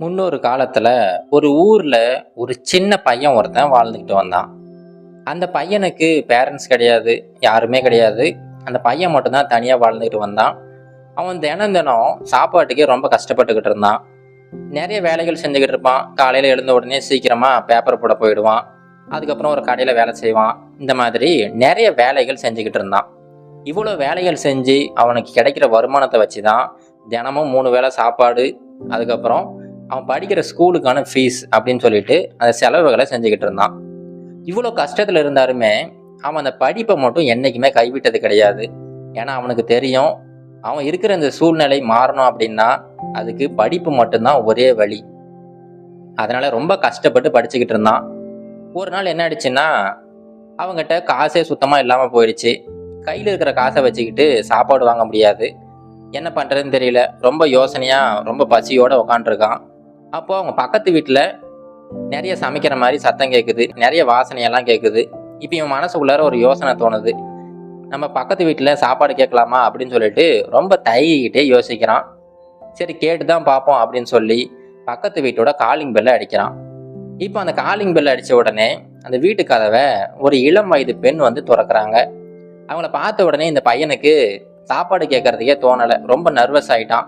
முன்னொரு காலத்துல ஒரு ஊர்ல ஒரு சின்ன பையன் ஒருத்தன் வாழ்ந்துக்கிட்டு வந்தான். அந்த பையனுக்கு பேரண்ட்ஸ் கிடையாது, யாருமே கிடையாது. அந்த பையன் மட்டும்தான் தனியா வாழ்ந்துக்கிட்டு வந்தான். அவன் தினம் தினம் சாப்பாட்டுக்கே ரொம்ப கஷ்டப்பட்டுக்கிட்டு இருந்தான். நிறைய வேலைகள் செஞ்சுக்கிட்டு இருப்பான். காலையில எழுந்த உடனே சீக்கிரமா பேப்பர் போட போயிடுவான். அதுக்கப்புறம் ஒரு கடையில வேலை செய்வான். இந்த மாதிரி நிறைய வேலைகள் செஞ்சுக்கிட்டு இருந்தான். இவ்வளோ வேலைகள் செஞ்சு அவனுக்கு கிடைக்கிற வருமானத்தை வச்சுதான் தினமும் 3 வேளை சாப்பாடு, அதுக்கப்புறம் அவன் படிக்கிற ஸ்கூலுக்கான ஃபீஸ் அப்படின்னு சொல்லிட்டு அந்த செலவுகளை செஞ்சுக்கிட்டு இருந்தான். இவ்வளோ கஷ்டத்தில் இருந்தாலுமே அவன் அந்த படிப்பை மட்டும் என்றைக்குமே கைவிட்டது கிடையாது. ஏன்னா அவனுக்கு தெரியும், அவன் இருக்கிற இந்த சூழ்நிலை மாறணும் அப்படின்னா அதுக்கு படிப்பு மட்டும்தான் ஒரே வழி. அதனால ரொம்ப கஷ்டப்பட்டு படிச்சுக்கிட்டு இருந்தான். ஒரு நாள் என்ன ஆயிடுச்சுன்னா, அவங்ககிட்ட காசே சுத்தமாக இல்லாமல் போயிடுச்சு. கையில் இருக்கிற காசை வச்சுக்கிட்டு சாப்பாடு வாங்க முடியாது. என்ன பண்ணுறதுன்னு தெரியல. ரொம்ப யோசனையாக ரொம்ப பசியோடு உக்காண்டிருக்கான். அப்போது அவங்க பக்கத்து வீட்டில் நிறைய சமைக்கிற மாதிரி சத்தம் கேட்குது, நிறைய வாசனையெல்லாம் கேட்குது. இப்போ இவன் மனசுக்குள்ளார ஒரு யோசனை தோணுது, நம்ம பக்கத்து வீட்டில் சாப்பாடு கேட்கலாமா அப்படின்னு சொல்லிட்டு ரொம்ப தயங்கிக்கிட்டே யோசிக்கிறான். சரி கேட்டு தான் பார்ப்போம் அப்படின்னு சொல்லி பக்கத்து வீட்டோட காலிங் பெல்லை அடிக்கிறான். இப்போ அந்த காலிங் பெல்லை அடித்த உடனே அந்த வீட்டு கதவை ஒரு இளம் வயது பெண் வந்து திறக்கிறாங்க. அவங்கள பார்த்த உடனே இந்த பையனுக்கு சாப்பாடு கேட்கறதுக்கே தோணலை. ரொம்ப நர்வஸ் ஆகிட்டான்.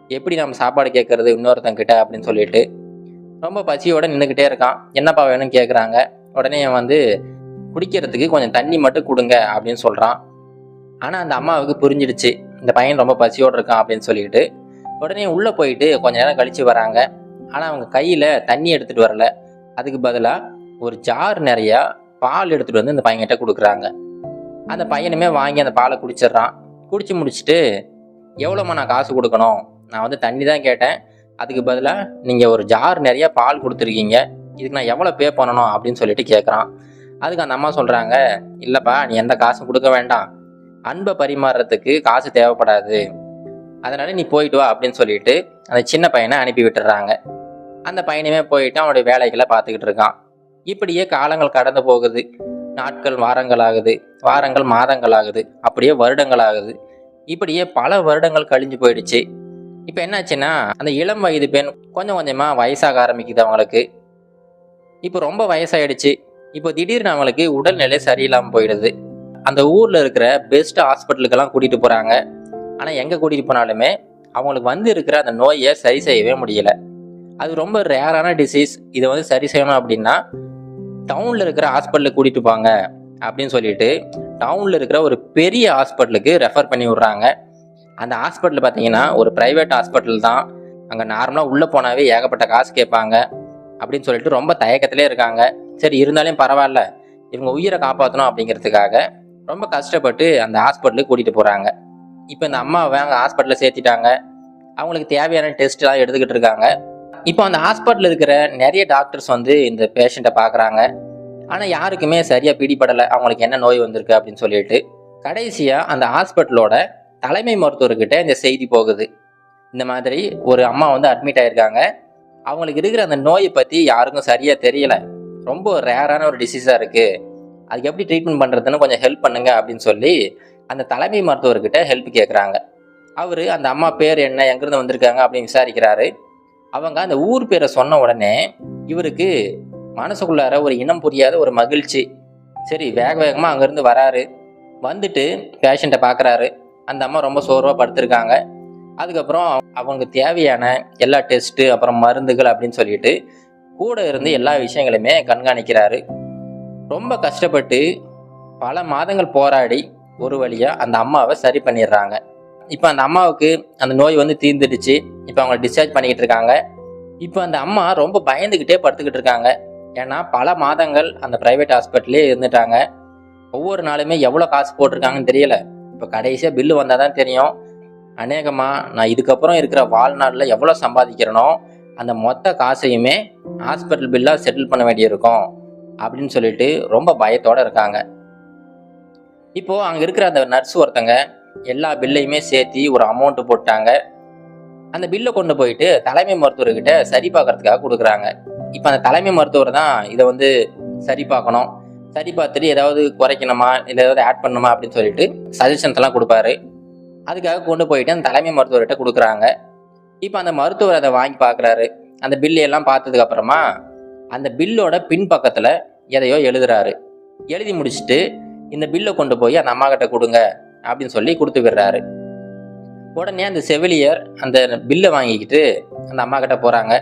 எப்படி நம்ம சாப்பாடு கேட்கறது இன்னொருத்தங்கிட்ட அப்படின்னு சொல்லிட்டு ரொம்ப பசியோட நின்றுக்கிட்டே இருக்கான். என்னப்பா வேணும்னு கேட்குறாங்க. உடனே அவன் குடிக்கிறதுக்கு கொஞ்சம் தண்ணி மட்டும் கொடுங்க அப்படின்னு சொல்கிறான். ஆனால் அந்த அம்மாவுக்கு புரிஞ்சிடுச்சு, இந்த பையன் ரொம்ப பசியோடு இருக்கான் அப்படின்னு சொல்லிட்டு உடனே உள்ளே போயிட்டு கொஞ்ச நேரம் கழித்து வராங்க. ஆனால் அவங்க கையில் தண்ணி எடுத்துகிட்டு வரல. அதுக்கு பதிலாக ஒரு ஜார் நிறையா பால் எடுத்துகிட்டு வந்து இந்த பையன்கிட்ட கொடுக்குறாங்க. அந்த பையனுமே வாங்கி அந்த பாலை குடிச்சிட்றான். குடிச்சு முடிச்சுட்டு, எவ்வளோம்மா நான் காசு கொடுக்கணும், நான் தண்ணி தான் கேட்டேன், அதுக்கு பதிலாக நீங்கள் ஒரு ஜார் நிறைய பால் கொடுத்துருக்கீங்க, இதுக்கு நான் எவ்வளோ பே பண்ணணும் அப்படின்னு சொல்லிட்டு கேட்குறான். அதுக்கு அந்த அம்மா சொல்கிறாங்க, இல்லைப்பா நீ எந்த காசும் கொடுக்க வேண்டாம், அன்பை பரிமாறுறதுக்கு காசு தேவைப்படாது, அதனால நீ போயிட்டு வா அப்படின்னு சொல்லிட்டு அந்த சின்ன பையனை அனுப்பி விட்டுறாங்க. அந்த பையனுமே போயிட்டு அவனுடைய வேலைகளை பார்த்துக்கிட்டு இருக்கான். இப்படியே காலங்கள் கடந்து போகுது. நாட்கள் வாரங்கள் ஆகுது, வாரங்கள் மாதங்கள் ஆகுது, அப்படியே வருடங்கள் ஆகுது. இப்படியே பல வருடங்கள் கழிஞ்சு போயிடுச்சு. இப்போ என்னாச்சுன்னா, அந்த இளம் வயது பெண் கொஞ்சம் கொஞ்சமாக வயசாக ஆரம்பிக்குது அவங்களுக்கு. இப்போ ரொம்ப வயசாயிடுச்சு. இப்போ திடீர்னு அவங்களுக்கு உடல்நிலை சரியில்லாமல் போயிடுது. அந்த ஊரில் இருக்கிற பெஸ்ட் ஹாஸ்பிட்டலுக்கெல்லாம் கூட்டிகிட்டு போகிறாங்க. ஆனால் எங்கே கூட்டிகிட்டு போனாலுமே அவங்களுக்கு இருக்கிற அந்த நோயை சரி செய்யவே முடியல. அது ரொம்ப ரேரான டிசீஸ். இதை சரி செய்யணும் அப்படின்னா டவுனில் இருக்கிற ஹாஸ்பிட்டலுக்கு கூட்டிகிட்டு போங்க அப்படின்னு சொல்லிட்டு டவுனில் இருக்கிற ஒரு பெரிய ஹாஸ்பிட்டலுக்கு ரெஃபர் பண்ணி விட்றாங்க. அந்த ஹாஸ்பிட்டல் பார்த்தீங்கன்னா ஒரு ப்ரைவேட் ஹாஸ்பிட்டல் தான். அங்கே நார்மலாக உள்ளே போனாவே ஏகப்பட்ட காசு கேட்பாங்க அப்படின்னு சொல்லிட்டு ரொம்ப தயக்கத்திலே இருக்காங்க. சரி இருந்தாலும் பரவாயில்ல, இவங்க உயிரை காப்பாற்றணும் அப்படிங்கிறதுக்காக ரொம்ப கஷ்டப்பட்டு அந்த ஹாஸ்பிட்டலுக்கு கூட்டிகிட்டு போகிறாங்க. இப்போ இந்த அம்மாவை அங்கே ஹாஸ்பிட்டலில் சேர்த்திட்டாங்க. அவங்களுக்கு தேவையான டெஸ்ட்லாம் எடுத்துக்கிட்டு இருக்காங்க. இப்போ அந்த ஹாஸ்பிட்டலில் இருக்கிற நிறைய டாக்டர்ஸ் இந்த பேஷண்ட்டை பார்க்குறாங்க. ஆனால் யாருக்குமே சரியாக பிடிபடலை அவங்களுக்கு என்ன நோய் வந்திருக்கு அப்படின்னு சொல்லிட்டு. கடைசியாக அந்த ஹாஸ்பிட்டலோட தலைமை மருத்துவர்கிட்ட இந்த செய்தி போகுது, இந்த மாதிரி ஒரு அம்மா அட்மிட் ஆகிருக்காங்க, அவங்களுக்கு இருக்கிற அந்த நோயை பற்றி யாருக்கும் சரியாக தெரியலை, ரொம்ப ரேரான ஒரு டிசீஸாக இருக்குது, அதுக்கு எப்படி ட்ரீட்மெண்ட் பண்ணுறதுன்னு கொஞ்சம் ஹெல்ப் பண்ணுங்க அப்படின்னு சொல்லி அந்த தலைமை மருத்துவர்கிட்ட ஹெல்ப் கேட்குறாங்க. அவர் அந்த அம்மா பேர் என்ன, எங்கேருந்து வந்திருக்காங்க அப்படின்னு விசாரிக்கிறாரு. அவங்க அந்த ஊர் பேரை சொன்ன உடனே இவருக்கு மனசுக்குள்ளார ஒரு இனம் புரியாத ஒரு மகிழ்ச்சி. சரி வேக வேகமாக அங்கேருந்து வராரு. வந்துட்டு பேஷண்ட்டை பார்க்குறாரு. அந்த அம்மா ரொம்ப சோர்வாக படுத்திருக்காங்க. அதுக்கப்புறம் அவங்க தேவையான எல்லா டெஸ்ட்டு அப்புறம் மருந்துகள் அப்படின்னு சொல்லிட்டு கூட இருந்து எல்லா விஷயங்களுமே கண்காணிக்கிறாரு. ரொம்ப கஷ்டப்பட்டு பல மாதங்கள் போராடி ஒரு வழியாக அந்த அம்மாவை சரி பண்ணிடுறாங்க. இப்போ அந்த அம்மாவுக்கு அந்த நோய் தீர்ந்துடுச்சு. இப்போ அவங்க டிஸ்சார்ஜ் பண்ணிக்கிட்டு இருக்காங்க. இப்போ அந்த அம்மா ரொம்ப பயந்துக்கிட்டே படுத்துக்கிட்டு இருக்காங்க. ஏன்னா பல மாதங்கள் அந்த ப்ரைவேட் ஹாஸ்பிட்டலே இருந்துட்டாங்க. ஒவ்வொரு நாளுமே எவ்வளோ காசு போட்டிருக்காங்கன்னு தெரியல. இப்போ கடைசியாக பில்லு வந்தால் தான் தெரியும். அநேகமாக நான் இதுக்கப்புறம் இருக்கிற வாழ்நாளில் எவ்வளோ சம்பாதிக்கிறனோ அந்த மொத்த காசையுமே ஹாஸ்பிட்டல் பில்லாக செட்டில் பண்ண வேண்டியிருக்கும் அப்படின்னு சொல்லிட்டு ரொம்ப பயத்தோடு இருக்காங்க. இப்போது அங்கே இருக்கிற அந்த நர்ஸ் ஒருத்தங்க எல்லா பில்லையுமே சேர்த்தி ஒரு அமௌண்ட்டு போட்டாங்க. அந்த பில்லை கொண்டு போயிட்டு தலைமை மருத்துவர்கிட்ட சரி பார்க்கறதுக்காக கொடுக்குறாங்க. இப்போ அந்த தலைமை மருத்துவர் தான் இதை சரி பார்க்கணும். சரி பார்த்துட்டு ஏதாவது குறைக்கணுமா இல்லை ஏதாவது ஆட் பண்ணணுமா அப்படின்னு சொல்லிட்டு சஜஷன்ஸ் எல்லாம் கொடுப்பாரு. அதுக்காக கொண்டு போயிட்டு அந்த தலைமை மருத்துவர்கிட்ட கொடுக்குறாங்க. இப்போ அந்த மருத்துவர் அதை வாங்கி பார்க்குறாரு. அந்த பில்லு எல்லாம் பார்த்ததுக்கு அப்புறமா அந்த பில்லோட பின்பக்கத்தில் எதையோ எழுதுறாரு. எழுதி முடிச்சுட்டு இந்த பில்லை கொண்டு போய் அந்த அம்மா கிட்ட கொடுங்க அப்படின்னு சொல்லி கொடுத்து விடுறாரு. உடனே அந்த செவிலியர் அந்த பில்லை வாங்கிக்கிட்டு அந்த அம்மா கிட்ட போகிறாங்க.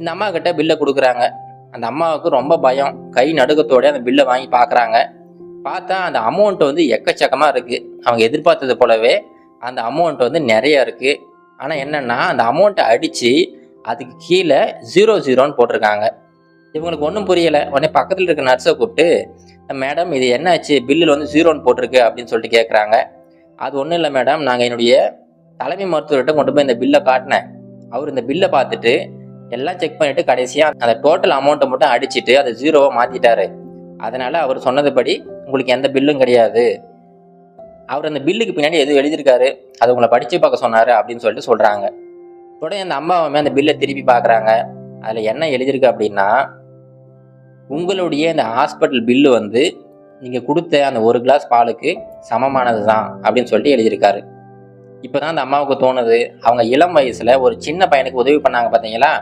இந்த அம்மா கிட்ட பில்லை கொடுக்குறாங்க. அந்த அம்மாவுக்கு ரொம்ப பயம். கை நடுக்கத்தோட அந்த பில்லை வாங்கி பார்க்குறாங்க. பார்த்தா அந்த அமௌண்ட் வந்து எக்கச்சக்கமாக இருக்குது. அவங்க எதிர்பார்த்தது போலவே அந்த அமௌண்ட் வந்து நிறைய இருக்குது. ஆனால் என்னென்னா அந்த அமௌண்ட்டை அடித்து அதுக்கு கீழே 00ன்னு போட்டிருக்காங்க. இவங்களுக்கு ஒன்றும் புரியலை. உடனே பக்கத்தில் இருக்க நர்ஸை கூப்பிட்டு, மேடம் இது என்னாச்சு, பில்லில் வந்து 0ன்னு போட்டிருக்கு அப்படின்னு சொல்லிட்டு கேட்குறாங்க. அது ஒன்றும் இல்லை மேடம், நாங்கள் என்னுடைய தலைமை மருத்துவர்கிட்ட கொண்டு போய் இந்த பில்லை காட்டினேன். அவர் இந்த பில்லை பார்த்துட்டு எல்லாம் செக் பண்ணிவிட்டு கடைசியாக அந்த டோட்டல் அமௌண்ட்டை மட்டும் அடிச்சுட்டு அதை 0வா மாற்றிட்டாரு. அதனால் அவர் சொன்னதுபடி உங்களுக்கு எந்த பில்லும் கிடையாது. அவர் அந்த பில்லுக்கு பின்னாடி எதுவும் எழுதியிருக்காரு, அது உங்களை படித்து பார்க்க சொன்னார் அப்படின்னு சொல்லிட்டு சொல்கிறாங்க. உடனே அந்த அம்மாவுமே அந்த பில்லை திருப்பி பார்க்குறாங்க. அதில் என்ன எழுதியிருக்கு அப்படின்னா, உங்களுடைய இந்த ஹாஸ்பிட்டல் பில்லு வந்து நீங்கள் கொடுத்த அந்த 1 கிளாஸ் பாலுக்கு சமமானது தான் அப்படின்னு சொல்லிட்டு எழுதியிருக்காரு. இப்போ தான் அந்த அம்மாவுக்கு தோணுது, அவங்க இளம் வயசில் ஒரு சின்ன பையனுக்கு உதவி பண்ணாங்க பார்த்தீங்களா,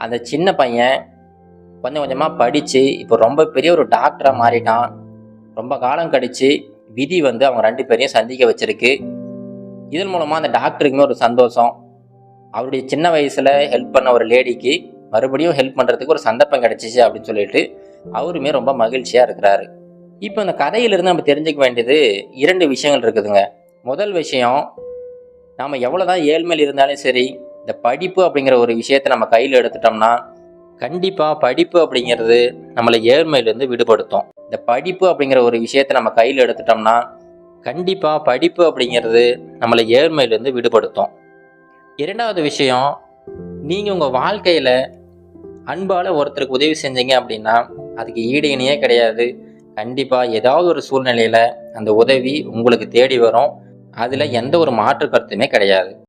அந்த சின்ன பையன் கொஞ்சம் கொஞ்சமாக படித்து இப்போ ரொம்ப பெரிய ஒரு டாக்டராக மாறிட்டான். ரொம்ப காலம் கழித்து விதி வந்து அவங்க 2 பேரையும் சந்திக்க வச்சிருக்கு. இதன் மூலமாக அந்த டாக்டருக்குமே ஒரு சந்தோஷம். அவருடைய சின்ன வயசில் ஹெல்ப் பண்ண ஒரு லேடிக்கு மறுபடியும் ஹெல்ப் பண்ணுறதுக்கு ஒரு சந்தர்ப்பம் கிடச்சிச்சு அப்படின்னு சொல்லிட்டு அவருமே ரொம்ப மகிழ்ச்சியாக இருக்கிறாரு. இப்போ இந்த கதையிலிருந்து நம்ம தெரிஞ்சுக்க வேண்டியது 2 விஷயங்கள் இருக்குதுங்க. முதல் விஷயம், நாம் எவ்வளோதான் ஏழ்மையில் இருந்தாலும் சரி, இந்த படிப்பு அப்படிங்கிற ஒரு விஷயத்தை நம்ம கையில் எடுத்துட்டோம்னா கண்டிப்பாக படிப்பு அப்படிங்கிறது நம்மளை ஏழ்மையிலேருந்து விடுபடுத்தும். இந்த படிப்பு அப்படிங்கிற ஒரு விஷயத்தை நம்ம கையில் எடுத்துட்டோம்னா கண்டிப்பாக படிப்பு அப்படிங்கிறது நம்மளை ஏழ்மையிலேருந்து விடுபடுத்தும். 2வது விஷயம், நீங்கள் உங்கள் வாழ்க்கையில் அன்பால் ஒருத்தருக்கு உதவி செஞ்சீங்க அப்படின்னா அதுக்கு ஈடு இணையே கிடையாது. கண்டிப்பாக ஏதாவது ஒரு சூழ்நிலையில் அந்த உதவி உங்களுக்கு தேடி வரும். அதில் எந்த ஒரு மாற்று கருத்துமே கிடையாது.